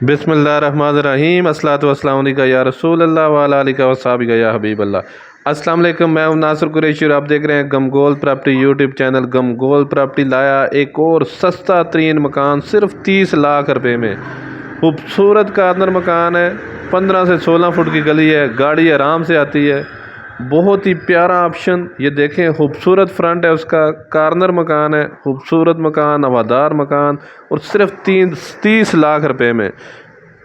बिस्मिल्लाहिर्रहमानिर्रहीम अस्सलातु वस्सलामु अलैका या रसूल अल्लाह व अला आलिका व सहाबिका या हबीब अल्लाह। अस्सलाम वालेकुम, मैं हूं नासिर कुरैशी और आप देख रहे हैं गमगोल प्रॉपर्टी यूट्यूब चैनल। गमगोल प्रॉपर्टी लाया एक और सस्ता तरीन मकान सिर्फ 30 लाख रुपए में। खूबसूरत कार्नर मकान है, 15 से 16 फुट की गली है, गाड़ी आराम से आती है। बहुत ही प्यारा ऑप्शन, ये देखें खूबसूरत फ्रंट है उसका, कार्नर मकान है, खूबसूरत मकान, हवादार मकान और सिर्फ 30 लाख रुपए में।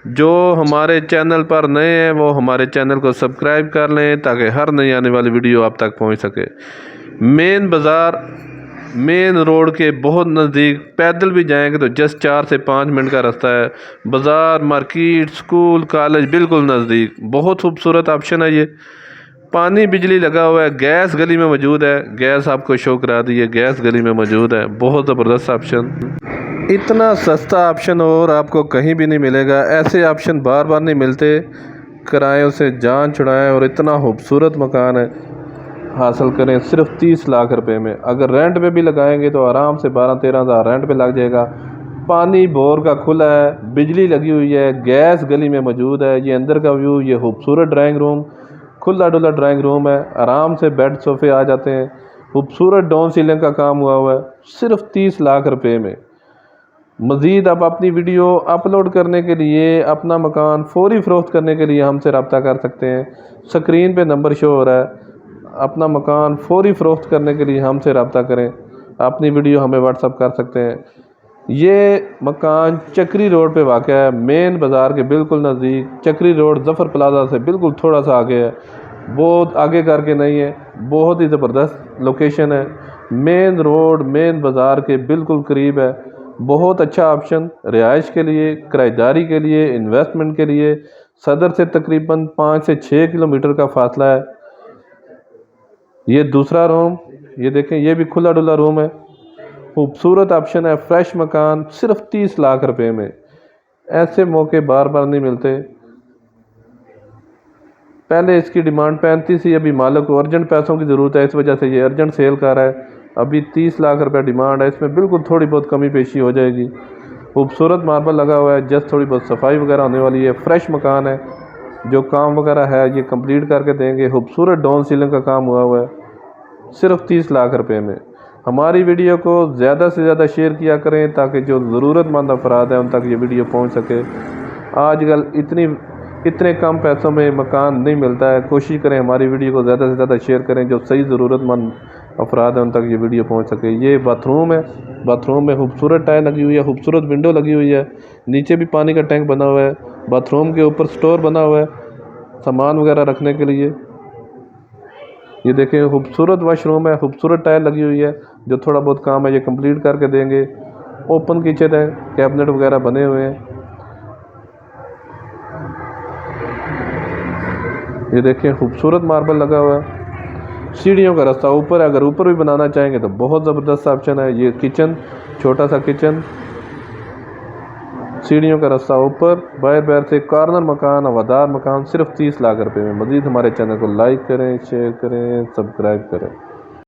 जो हमारे चैनल पर नए हैं वो हमारे चैनल को सब्सक्राइब कर लें ताकि हर नई आने वाली वीडियो आप तक पहुंच सके। मेन बाज़ार, मेन रोड के बहुत नज़दीक, पैदल भी जाएंगे तो जस्ट 4 से 5 मिनट का रास्ता है। बाज़ार, मार्केट, स्कूल, कॉलेज बिल्कुल नज़दीक। बहुत खूबसूरत ऑप्शन है ये। पानी बिजली लगा हुआ है, गैस गली में मौजूद है, गैस आपको शो करा दी है, गैस गली में मौजूद है। बहुत ज़बरदस्त ऑप्शन, इतना सस्ता ऑप्शन और आपको कहीं भी नहीं मिलेगा। ऐसे ऑप्शन बार बार नहीं मिलते। किरायों से जान छुड़ाएं और इतना खूबसूरत मकान है हासिल करें सिर्फ 30 लाख रुपए में। अगर रेंट पे भी लगाएंगे तो आराम से 12-13 हज़ार रेंट पे लग जाएगा। पानी बोर का खुला है, बिजली लगी हुई है, गैस गली में मौजूद है। ये अंदर का व्यू, ये खूबसूरत ड्राइंग रूम, खुला डुला ड्राइंग रूम है, आराम से बेड सोफ़े आ जाते हैं। खूबसूरत डाउन सीलिंग का काम हुआ हुआ है सिर्फ 30 लाख रुपए में। मज़ीद आप अपनी वीडियो अपलोड करने के लिए, अपना मकान फौरी फ़रोख्त करने के लिए हमसे रब्ता कर सकते हैं। स्क्रीन पे नंबर शो हो रहा है। अपना मकान फौरी फ़रोख्त करने के लिए हमसे रब्ता करें। अपनी वीडियो हमें व्हाट्सअप कर सकते हैं। ये मकान चक्री रोड पे वाक़ है, मेन बाज़ार के बिल्कुल नज़दीक। चक्री रोड ज़फ़र प्लाजा से बिल्कुल थोड़ा सा आगे है, बहुत आगे करके नहीं है। बहुत ही ज़बरदस्त लोकेशन है, मेन रोड, मेन बाज़ार के बिल्कुल करीब है। बहुत अच्छा ऑप्शन रिहाइश के लिए, किराएदारी के लिए, इन्वेस्टमेंट के लिए। सदर से तकरीबन 5 से 6 किलोमीटर का फासला है। ये दूसरा रूम, ये देखें, ये भी खुला डुला रूम है। खूबसूरत ऑप्शन है, फ्रेश मकान सिर्फ 30 लाख रुपए में। ऐसे मौके बार बार नहीं मिलते। पहले इसकी डिमांड 35 थी, अभी मालिक को अर्जेंट पैसों की ज़रूरत है, इस वजह से ये अर्जेंट सेल कर रहा है। अभी 30 लाख रुपए डिमांड है, इसमें बिल्कुल थोड़ी बहुत कमी पेशी हो जाएगी। खूबसूरत मार्बल लगा हुआ है, जस्ट थोड़ी बहुत सफाई वगैरह होने वाली है। फ्रेश मकान है, जो काम वगैरह है ये कंप्लीट करके देंगे। खूबसूरत डाउन सीलिंग का काम हुआ हुआ है सिर्फ 30 लाख रुपए में। हमारी वीडियो को ज़्यादा से ज़्यादा शेयर किया करें ताकि जो ज़रूरतमंद अफराद हैं उन तक ये वीडियो पहुंच सके। आजकल इतने कम पैसों में मकान नहीं मिलता है। कोशिश करें हमारी वीडियो को ज़्यादा से ज़्यादा शेयर करें, जो सही ज़रूरतमंद अफराद हैं उन तक ये वीडियो पहुंच सके। ये बाथरूम है, बाथरूम में खूबसूरत टाइल लगी हुई है, खूबसूरत विंडो लगी हुई है। नीचे भी पानी का टैंक बना हुआ है। बाथरूम के ऊपर स्टोर बना हुआ है सामान वगैरह रखने के लिए। ये देखें, खूबसूरत वाशरूम है, खूबसूरत टाइल लगी हुई है। जो थोड़ा बहुत काम है ये कंप्लीट करके देंगे। ओपन किचन है, कैबिनेट वगैरह बने हुए हैं। ये देखें, खूबसूरत मार्बल लगा हुआ है। सीढ़ियों का रास्ता ऊपर है, अगर ऊपर भी बनाना चाहेंगे तो बहुत ज़बरदस्त ऑप्शन है। ये किचन, छोटा सा किचन, सीढ़ियों का रास्ता ऊपर, बाहर से कार्नर मकान, हवादार मकान सिर्फ 30 लाख रुपए में। मज़ीद हमारे चैनल को लाइक करें, शेयर करें, सब्सक्राइब करें।